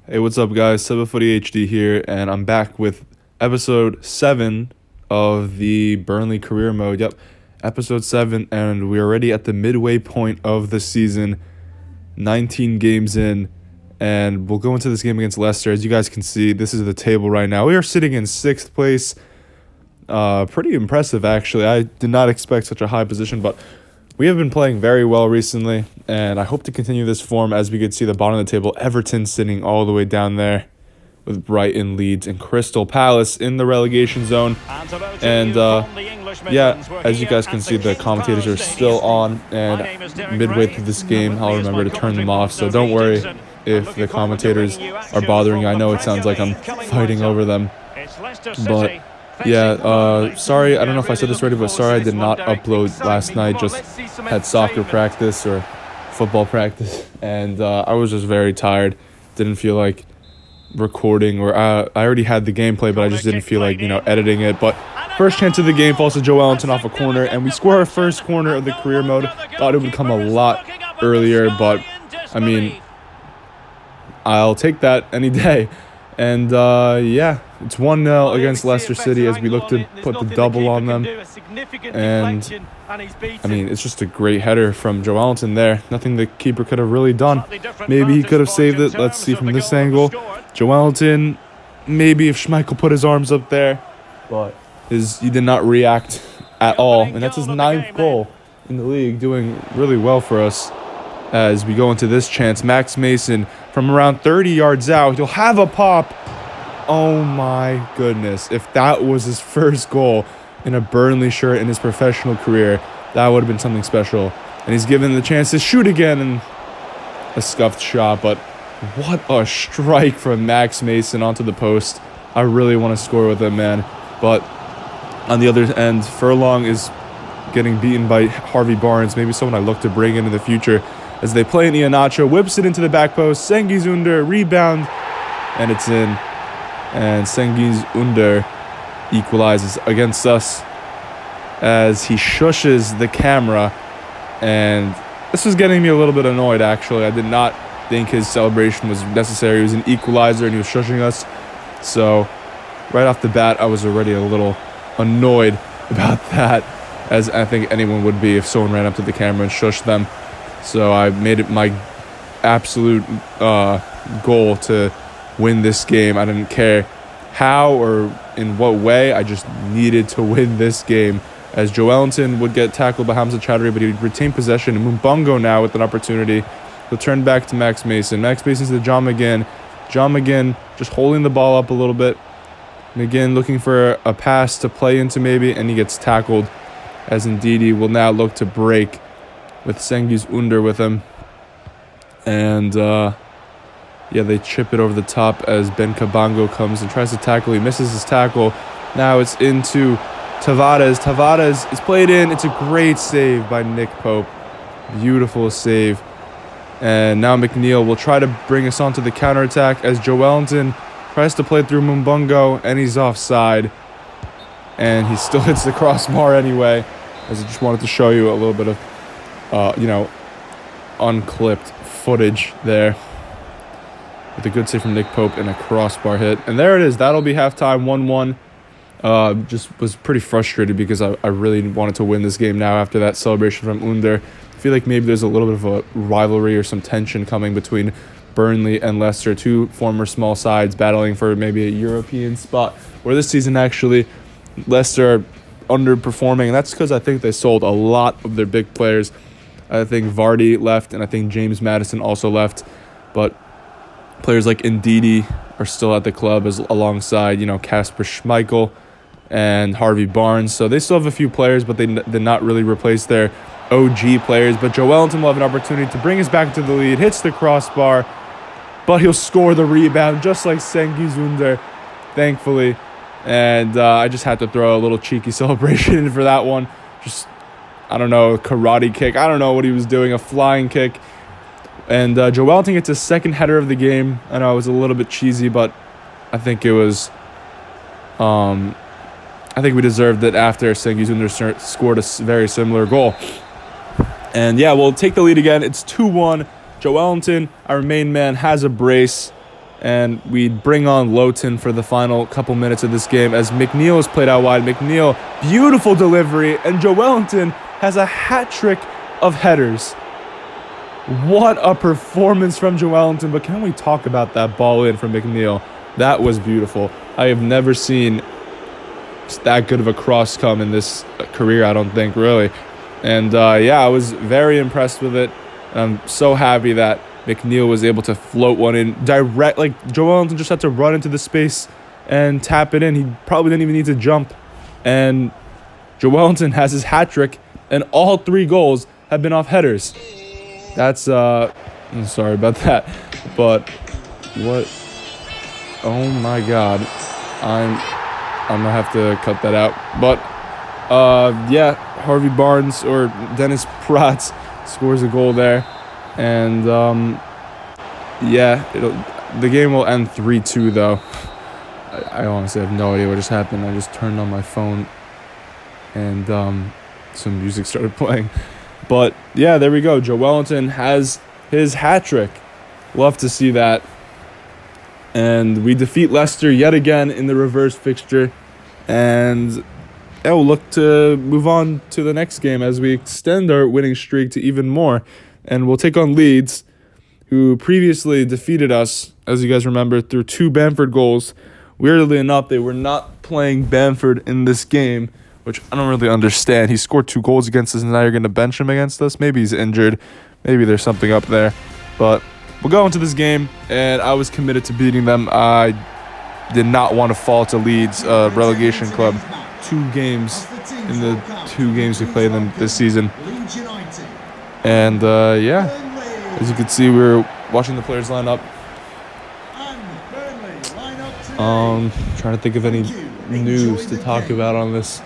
Hey, what's up, guys? 7Footy HD here, and I'm back with episode 7 of the Burnley career mode. Yep, episode 7, and we're already at the midway point of the season, 19 games in, and we'll go into this game against Leicester. As you guys can see, this is the table right now. We are sitting in 6th place. Pretty impressive, actually. I did not expect such a high position, but we have been playing very well recently, and I hope to continue this form. As we could see the bottom of the table, Everton sitting all the way down there with Brighton, Leeds, and Crystal Palace in the relegation zone. And yeah, as you guys can see, the commentators are still on, and midway through this game, I'll remember to turn them off. So don't worry if the commentators are bothering you. I know it sounds like I'm fighting over them, but yeah, sorry, I don't know if I said this already, but sorry I did not upload last night. Just had soccer practice or football practice, and I was just very tired. Didn't feel like recording, or I already had the gameplay, but I just didn't feel like, editing it. But first chance of the game falls to Joe Ellington off a corner, and we score our first corner of the career mode. Thought it would come a lot earlier, but I mean, I'll take that any day. And yeah, it's 1-0 against Leicester City as we look to put the double on them. And I mean, it's just a great header from Joe Ellington there. Nothing the keeper could have really done. Maybe he could have saved it. Let's see from this angle. Joe Ellington, maybe if Schmeichel put his arms up there, but he did not react at all. And that's his 9th goal in the league, doing really well for us. As we go into this chance, Max Mason from around 30 yards out, he'll have a pop. Oh my goodness. If that was his first goal in a Burnley shirt in his professional career, that would have been something special. And he's given the chance to shoot again, and a scuffed shot, but what a strike from Max Mason onto the post. I really want to score with him, man. But on the other end, Furlong is getting beaten by Harvey Barnes, maybe someone I look to bring in the future. As they play in Iheanacho, whips it into the back post. Cengiz Under, rebound, and it's in. And Cengiz Under equalizes against us as he shushes the camera. And this was getting me a little bit annoyed, actually. I did not think his celebration was necessary. He was an equalizer, and he was shushing us. So right off the bat, I was already a little annoyed about that, as I think anyone would be if someone ran up to the camera and shushed them. So I made it my absolute goal to win this game. I didn't care how or in what way. I just needed to win this game. As Joe Ellington would get tackled by Hamza Chowdhury, but he would retain possession. And Mbongo now with an opportunity. He'll turn back to Max Mason. Max Mason's to John McGinn. John McGinn just holding the ball up a little bit. McGinn looking for a pass to play into maybe, and he gets tackled. As Ndidi will now look to break with Cengiz Under with him. And, yeah, they chip it over the top as Ben Cabango comes and tries to tackle. He misses his tackle. Now it's into Tavares. Tavares is played in. It's a great save by Nick Pope. Beautiful save. And now McNeil will try to bring us onto the counterattack as Joe Ellington tries to play through Mbongo, and he's offside. And he still hits the crossbar anyway, as I just wanted to show you a little bit of unclipped footage there with a good save from Nick Pope and a crossbar hit. And there it is. That'll be halftime, 1-1. Just was pretty frustrated because I really wanted to win this game now after that celebration from Under. I feel like maybe there's a little bit of a rivalry or some tension coming between Burnley and Leicester, two former small sides battling for maybe a European spot, where this season actually Leicester are underperforming, and that's because I think they sold a lot of their big players. I think Vardy left, and I think James Maddison also left. But players like Ndidi are still at the club alongside, Kasper Schmeichel and Harvey Barnes. So they still have a few players, but they did not really replace their OG players. But Joe Ellington will have an opportunity to bring us back to the lead. Hits the crossbar, but he'll score the rebound just like Cengiz Under, thankfully. And I just had to throw a little cheeky celebration in for that one. Just, I don't know, karate kick. I don't know what he was doing, a flying kick. And Joe Ellington gets his second header of the game. I know it was a little bit cheesy, but I think it was... I think we deserved it after Cengiz Under scored a very similar goal. And yeah, we'll take the lead again. It's 2-1. Joe Ellington, our main man, has a brace. And we bring on Lowton for the final couple minutes of this game as McNeil is played out wide. McNeil, beautiful delivery, and Joelinton has a hat trick of headers. What a performance from Joelinton, but can we talk about that ball in from McNeil? That was beautiful. I have never seen that good of a cross come in this career, I don't think, really. And yeah, I was very impressed with it. I'm so happy that McNeil was able to float one in direct. Like, Joelinton just had to run into the space and tap it in. He probably didn't even need to jump. And Joelinton has his hat trick, and all 3 goals have been off headers. That's I'm sorry about that, but what? Oh my God, I'm gonna have to cut that out. But yeah, Harvey Barnes or Dennis Pratt scores a goal there, and yeah, the game will end 3-2 though. I honestly have no idea what just happened. I just turned on my phone, and some music started playing. But yeah, there we go. Joelinton has his hat trick. Love to see that. And we defeat Leicester yet again in the reverse fixture. And yeah, we'll look to move on to the next game as we extend our winning streak to even more. And we'll take on Leeds, who previously defeated us, as you guys remember, through 2 Bamford goals. Weirdly enough, they were not playing Bamford in this game, which I don't really understand. He scored 2 goals against us, and now you're going to bench him against us? Maybe he's injured. Maybe there's something up there. But we'll go into this game, and I was committed to beating them. I did not want to fall to Leeds, relegation club. 2 games in the 2 games we played them this season. And, yeah, as you can see, we were watching the players line up. Trying to think of any news to talk about on this.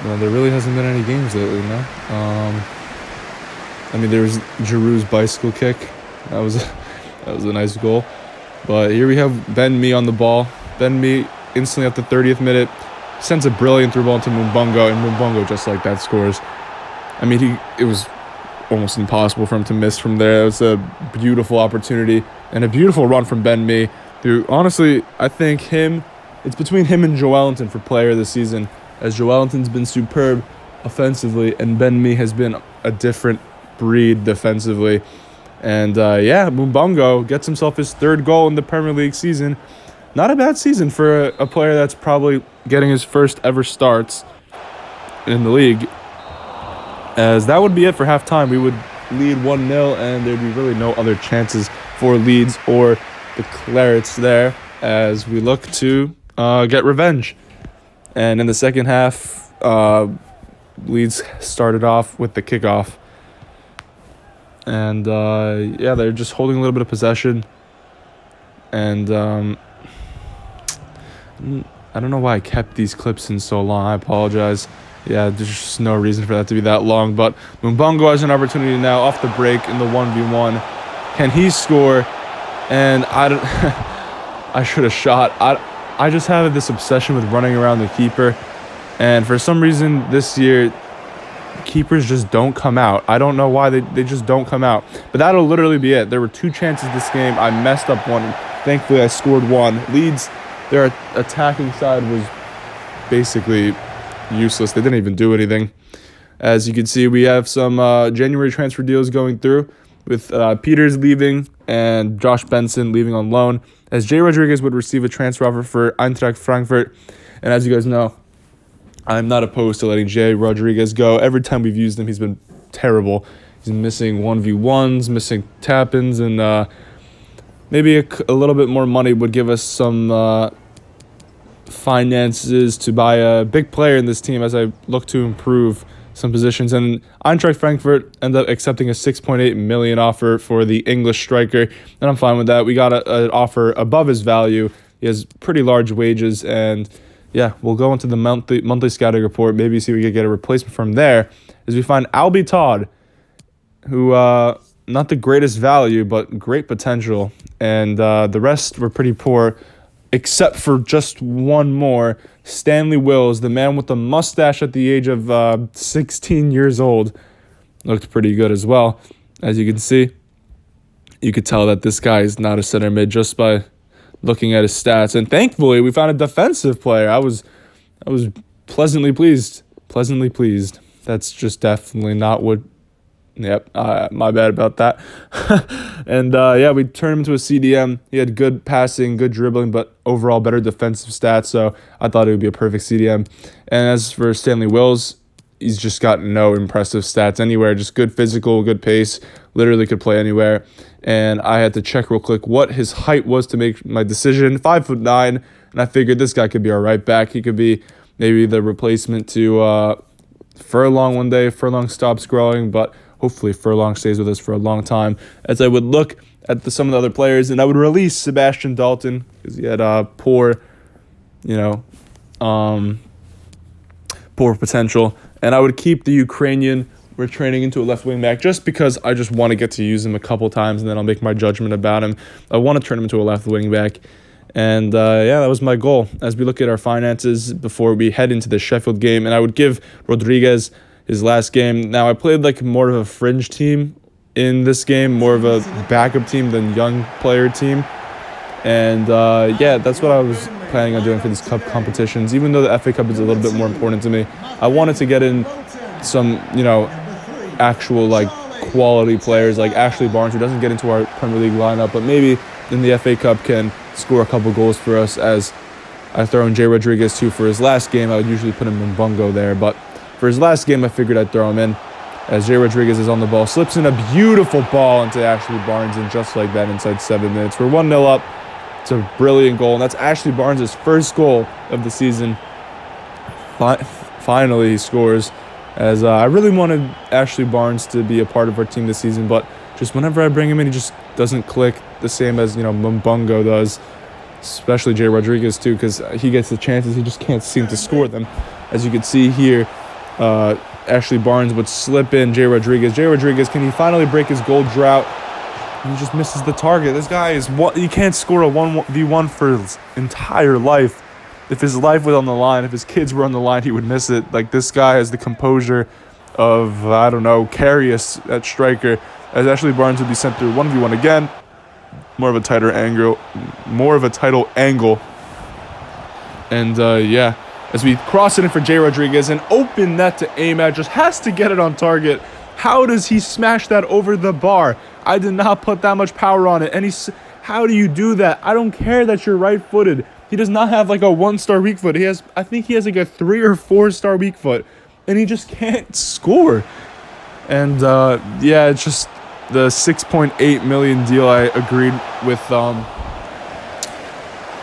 No, there really hasn't been any games lately, no. I mean, there was Giroud's bicycle kick. That was a nice goal. But here we have Ben Mee on the ball. Ben Mee instantly at the 30th minute sends a brilliant through ball to Mumbungo, and Mumbungo just like that scores. I mean, it was almost impossible for him to miss from there. It was a beautiful opportunity and a beautiful run from Ben Mee, who honestly, I think it's between him and Joelinton for player of the season, as Joelinton's been superb offensively and Ben Mee has been a different breed defensively. And yeah, Mumbungo gets himself his 3rd goal in the Premier League season. Not a bad season for a player that's probably getting his first ever starts in the league. As that would be it for halftime. We would lead 1-0, and there'd be really no other chances for Leeds or the Clarets there as we look to get revenge. And in the second half, Leeds started off with the kickoff. And, yeah, they're just holding a little bit of possession. And I don't know why I kept these clips in so long. I apologize. Yeah, there's just no reason for that to be that long. But Mumbungo has an opportunity now off the break in the 1v1. Can he score? And I should have shot. I just have this obsession with running around the keeper. And for some reason this year, keepers just don't come out. I don't know why they just don't come out. But that'll literally be it. There were 2 chances this game. I messed up one. Thankfully, I scored 1. Leeds, their attacking side was basically useless. They didn't even do anything. As you can see, we have some January transfer deals going through with Peters leaving and Josh Benson leaving on loan, as Jay Rodriguez would receive a transfer offer for Eintracht Frankfurt. And as you guys know, I'm not opposed to letting Jay Rodriguez go. Every time we've used him, he's been terrible. He's missing 1v1s, missing tap-ins, and maybe a little bit more money would give us some finances to buy a big player in this team as I look to improve some positions. And Eintracht Frankfurt ended up accepting a 6.8 million offer for the English striker, and I'm fine with that. We got an offer above his value. He has pretty large wages, and yeah, we'll go into the monthly scouting report, maybe see if we could get a replacement from there, as we find Albie Todd, who not the greatest value, but great potential, and the rest were pretty poor, except for just one more. Stanley Wills, the man with the mustache at the age of 16 years old, looked pretty good as well, as you can see. you could tell that this guy is not a center mid just by looking at his stats. And thankfully, we found a defensive player. I was pleasantly pleased. Pleasantly pleased. That's just definitely not what. Yep, my bad about that. And we turned him into a CDM. He had good passing, good dribbling, but overall better defensive stats. So I thought it would be a perfect CDM. And as for Stanley Wills, he's just got no impressive stats anywhere. Just good physical, good pace. Literally could play anywhere. And I had to check real quick what his height was to make my decision. 5'9", and I figured this guy could be our right back. He could be maybe the replacement to Furlong one day. Furlong stops growing, but hopefully Furlong stays with us for a long time. As I would look at some of the other players, and I would release Sebastian Dalton because he had poor potential, and I would keep the Ukrainian retraining into a left wing back just because I just want to get to use him a couple times, and then I'll make my judgment about him. I want to turn him into a left wing back. And that was my goal as we look at our finances before we head into the Sheffield game. And I would give Rodriguez his last game. Now, I played like more of a fringe team in this game, more of a backup team than young player team. And that's what I was planning on doing for these cup competitions. Even though the FA Cup is a little bit more important to me, I wanted to get in some, actual like quality players like Ashley Barnes, who doesn't get into our Premier League lineup, but maybe in the FA Cup can score a couple goals for us. As I throw in Jay Rodriguez too for his last game. I would usually put him in Bungo there, but for his last game I figured I'd throw him in as Jay Rodriguez is on the ball, slips in a beautiful ball into Ashley Barnes, and just like that inside 7 minutes we're 1-0 up. It's a brilliant goal, and that's Ashley Barnes' first goal of the season. Finally he scores, as I really wanted Ashley Barnes to be a part of our team this season, but just whenever I bring him in, he just doesn't click the same as, Mbungo does, especially Jay Rodriguez too, because he gets the chances, he just can't seem to score them. As you can see here, Ashley Barnes would slip in Jay Rodriguez. Jay Rodriguez, can he finally break his goal drought? He just misses the target. This guy he can't score a 1v1 for his entire life. If his life was on the line, if his kids were on the line, he would miss it. Like, this guy has the composure of, Karius at striker, as Ashley Barnes would be sent through 1v1 again. More of a tighter angle. And, as we cross it in for Jay Rodriguez, an open net to aim at, just has to get it on target. How does he smash that over the bar? I did not put that much power on it. And how do you do that? I don't care that you're right-footed. He does not have like a 1-star weak foot. I think he has like a 3 or 4-star weak foot, and he just can't score. And it's just the 6.8 million deal I agreed with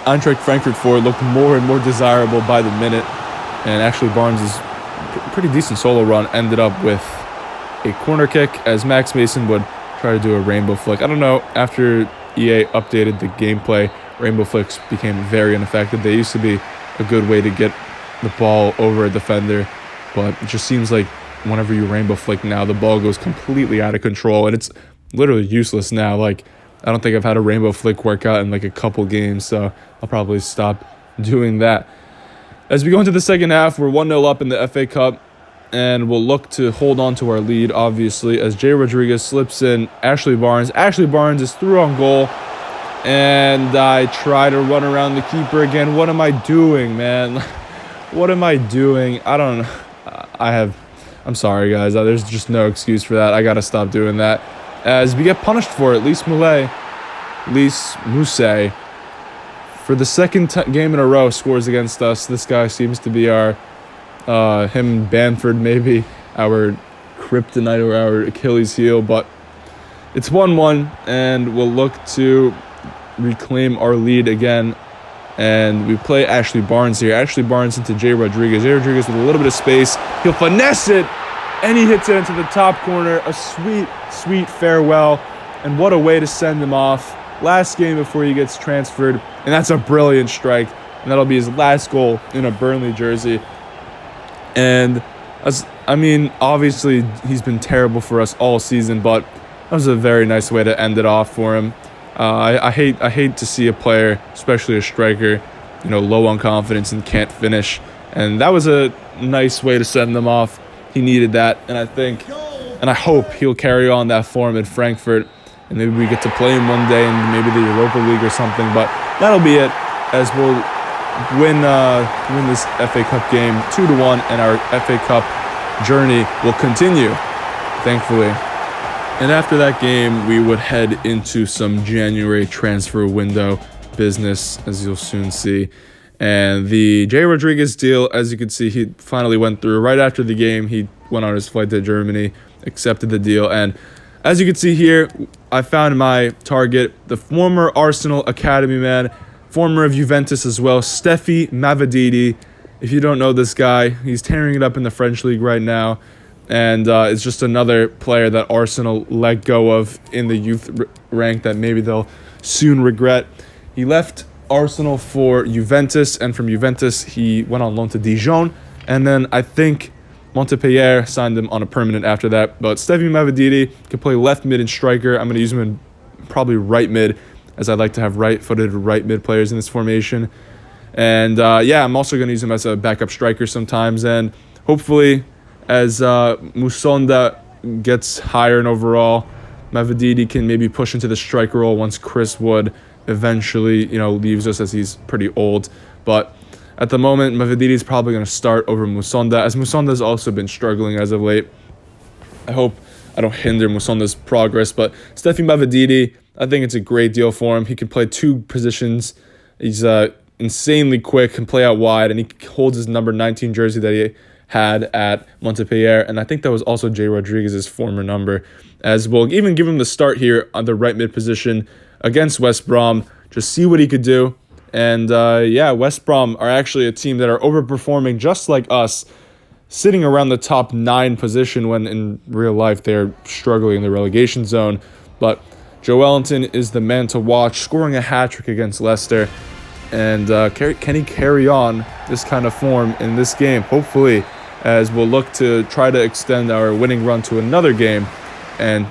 Eintracht Frankfurt for looked more and more desirable by the minute. And Ashley Barnes' pretty decent solo run ended up with a corner kick, as Max Mason would try to do a rainbow flick. I don't know, after EA updated the gameplay, rainbow flicks became very ineffective. They used to be a good way to get the ball over a defender, but it just seems like whenever you rainbow flick now, the ball goes completely out of control, and it's literally useless now. Like, I don't think I've had a rainbow flick work out in like a couple games, so I'll probably stop doing that. As we go into the second half, we're 1-0 up in the FA Cup, and we'll look to hold on to our lead, obviously, as Jay Rodriguez slips in Ashley Barnes. Ashley Barnes is through on goal, and I try to run around the keeper again. What am I doing, man? What am I doing? I don't know. I'm sorry, guys. There's just no excuse for that. I got to stop doing that. As we get punished for it, Lys Mousset, for the second game in a row, scores against us. This guy seems to be him, Bamford, maybe, our kryptonite or our Achilles heel. But it's 1-1, and we'll look to reclaim our lead again. And we play Ashley Barnes here. Ashley Barnes into Jay Rodriguez. Jay Rodriguez with a little bit of space. He'll finesse it, and he hits it into the top corner. A sweet, sweet farewell. And what a way to send him off. Last game before he gets transferred. And that's a brilliant strike. And that'll be his last goal in a Burnley jersey. And, obviously, he's been terrible for us all season, but that was a very nice way to end it off for him. I hate to see a player, especially a striker, low on confidence and can't finish. And that was a nice way to send them off. He needed that, and I hope he'll carry on that form in Frankfurt and maybe we get to play him one day in maybe the Europa League or something. But that'll be it, as we'll win this FA Cup game 2-1, and our FA Cup journey will continue, thankfully. And after that game, we would head into some January transfer window business, as you'll soon see. And the Jay Rodriguez deal, as you can see, he finally went through. Right after the game, he went on his flight to Germany, accepted the deal. And as you can see here, I found my target, the former Arsenal Academy man, former of Juventus as well, Steffi Mavididi. If you don't know this guy, he's tearing it up in the French league right now. And it's just another player that Arsenal let go of in the youth rank that maybe they'll soon regret. He left Arsenal for Juventus, and from Juventus, he went on loan to Dijon. And then I think Montpellier signed him on a permanent after that. But Steffi Mavididi can play left mid and striker. I'm going to use him in probably right mid, as I like to have right-footed right mid players in this formation. And I'm also going to use him as a backup striker sometimes. And hopefully, as Musonda gets higher in overall, Mavididi can maybe push into the striker role once Chris Wood eventually, leaves us, as he's pretty old. But at the moment, Mavididi is probably going to start over Musonda, as Musonda has also been struggling as of late. I hope I don't hinder Musonda's progress, but Steffi Mavididi, I think it's a great deal for him. He can play two positions. He's insanely quick, can play out wide, and he holds his number 19 jersey that he had at Montpellier, and I think that was also Jay Rodriguez's former number, as we'll even give him the start here on the right mid position against West Brom, just see what he could do. And West Brom are actually a team that are overperforming just like us, sitting around the top 9 position when in real life they're struggling in the relegation zone. But Joelinton is the man to watch, scoring a hat-trick against Leicester. And can he carry on this kind of form in this game? Hopefully, as we'll look to try to extend our winning run to another game and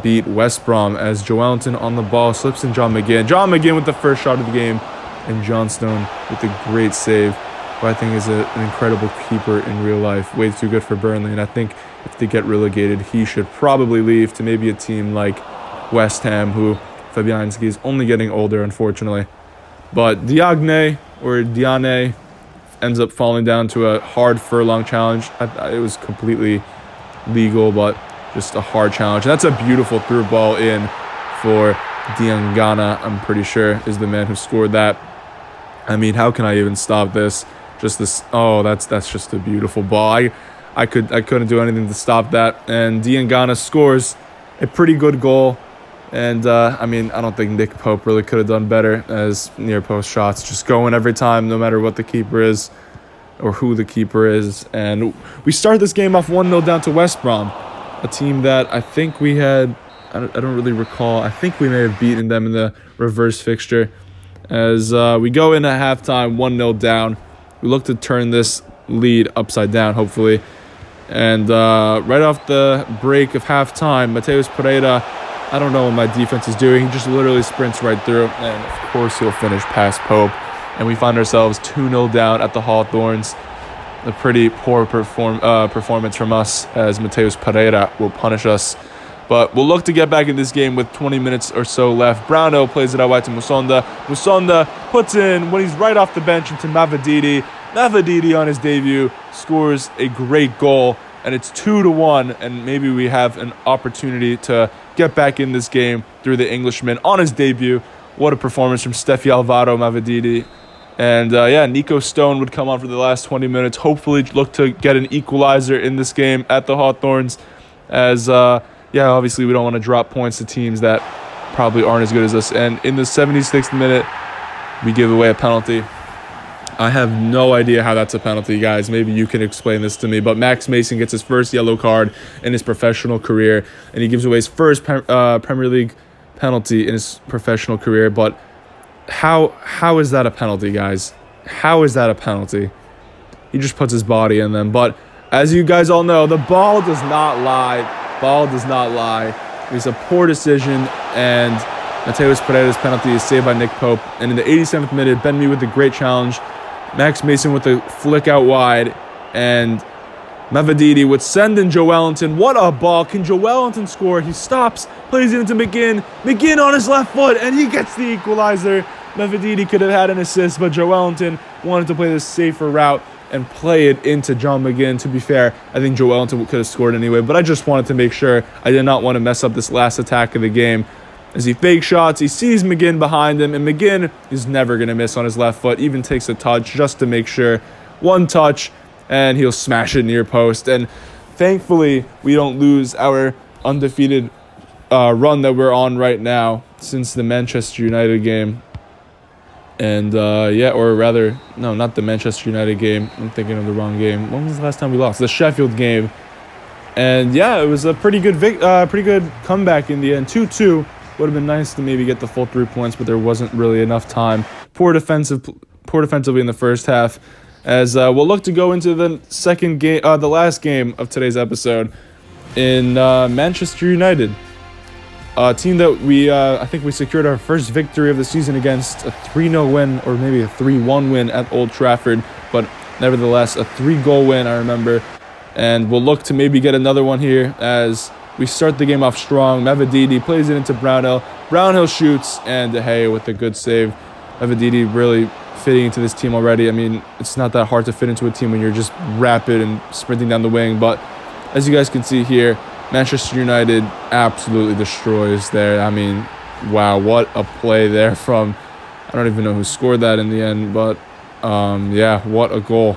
beat West Brom, as Joelinton on the ball slips in John McGinn. John McGinn with the first shot of the game, and John Stone with a great save, who I think is an incredible keeper in real life. Way too good for Burnley, and I think if they get relegated, he should probably leave to maybe a team like West Ham, who Fabianski is only getting older, unfortunately. But Diagne ends up falling down to a hard furlong challenge. It was completely legal, but just a hard challenge. And that's a beautiful through ball in for Diangana, I'm pretty sure, is the man who scored that. I mean, how can I even stop this? Just this. Oh, that's just a beautiful ball. I couldn't do anything to stop that. And Diangana scores a pretty good goal. And, I don't think Nick Pope really could have done better, as near post shots just go in every time, no matter what the keeper is or who the keeper is. And we start this game off 1-0 down to West Brom, a team that I think we had, I don't really recall, I think we may have beaten them in the reverse fixture. As we go into halftime 1-0 down, we look to turn this lead upside down, hopefully. And right off the break of halftime, Mateus Pereira, I don't know what my defense is doing. He just literally sprints right through, and of course he'll finish past Pope. And we find ourselves 2-0 down at the Hawthorns. A pretty poor performance from us, as Mateus Pereira will punish us. But we'll look to get back in this game with 20 minutes or so left. Browno plays it out wide to Musonda. Musonda puts in, when he's right off the bench, into Mavididi. Mavididi on his debut scores a great goal, and it's 2-1, and maybe we have an opportunity to get back in this game through the Englishman on his debut. What a performance from Steffi Alvaro Mavididi. And Nico Stone would come on for the last 20 minutes. Hopefully look to get an equalizer in this game at the Hawthorns, as obviously we don't want to drop points to teams that probably aren't as good as us. And in the 76th minute, we give away a penalty. I have no idea how that's a penalty, guys. Maybe you can explain this to me. But Max Mason gets his first yellow card in his professional career, and he gives away his first Premier League penalty in his professional career. But how is that a penalty, guys? How is that a penalty? He just puts his body in them. But as you guys all know, the ball does not lie. Ball does not lie. It was a poor decision, and Mateus Pereira's penalty is saved by Nick Pope. And in the 87th minute, Ben Mee with a great challenge. Max Mason with a flick out wide, and Mavididi would send in Joelinton. What a ball. Can Joelinton score? He stops, plays it into McGinn. McGinn on his left foot, and he gets the equalizer. Mavididi could have had an assist, but Joelinton wanted to play the safer route and play it into John McGinn. To be fair, I think Joelinton could have scored anyway, but I just wanted to make sure. I did not want to mess up this last attack of the game. As he fake shots, he sees McGinn behind him, and McGinn is never going to miss on his left foot, even takes a touch just to make sure. One touch, and he'll smash it near post. And thankfully, we don't lose our undefeated run that we're on right now since the Manchester United game. And, or rather, no, not the Manchester United game. I'm thinking of the wrong game. When was the last time we lost? The Sheffield game. And, yeah, it was a pretty good comeback in the end. 2-2. Would have been nice to maybe get the full 3 points, but there wasn't really enough time. Poor defensively in the first half. As we'll look to go into the second game, the last game of today's episode in Manchester United. A team that I think we secured our first victory of the season against, a 3-0 win, or maybe a 3-1 win at Old Trafford, but nevertheless a 3-goal win, I remember. And we'll look to maybe get another one here as we start the game off strong. Mavididi plays it into Brownhill. Brownhill shoots, and De Gea with a good save. Mavididi really fitting into this team already. I mean, it's not that hard to fit into a team when you're just rapid and sprinting down the wing, but as you guys can see here, Manchester United absolutely destroys there. I mean, wow, what a play there from, I don't even know who scored that in the end, but yeah, what a goal.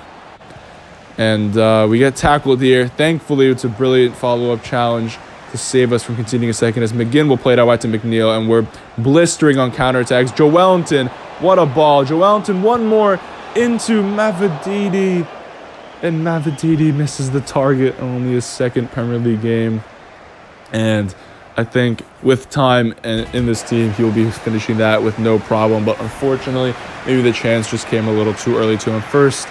And we get tackled here. Thankfully, it's a brilliant follow-up challenge to save us from conceding a second, as McGinn will play it out wide to McNeil, and we're blistering on counterattacks. Joelinton, what a ball. Joelinton, one more into Mavididi. And Mavididi misses the target, only his second Premier League game. And I think with time in this team, he'll be finishing that with no problem. But unfortunately, maybe the chance just came a little too early to him. First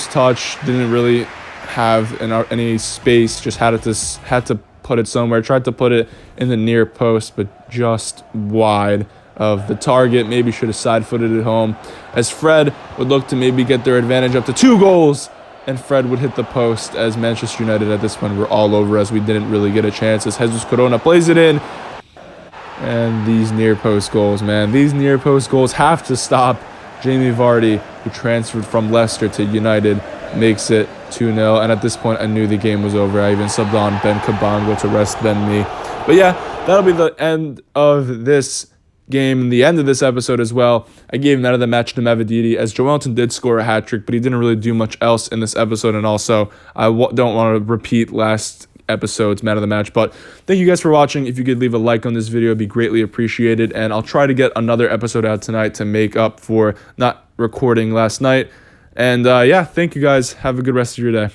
touch, didn't really have any space, just had to put it somewhere. Tried to put it in the near post, but just wide of the target. Maybe should have side-footed it home. As Fred would look to maybe get their advantage up to 2 goals. And Fred would hit the post, as Manchester United at this point were all over, as we didn't really get a chance, as Jesus Corona plays it in. And these near post goals, man. These near post goals have to stop. Jamie Vardy, who transferred from Leicester to United, makes it 2-0. And at this point, I knew the game was over. I even subbed on Ben Cabango to rest Ben Mee. But yeah, that'll be the end of this game and the end of this episode as well. I gave man of the match to Mavididi, as Joelinton did score a hat-trick, but he didn't really do much else in this episode. And also, I don't want to repeat last episode's man of the match. But thank you guys for watching. If you could leave a like on this video, it'd be greatly appreciated. And I'll try to get another episode out tonight to make up for not recording last night. And yeah, thank you guys. Have a good rest of your day.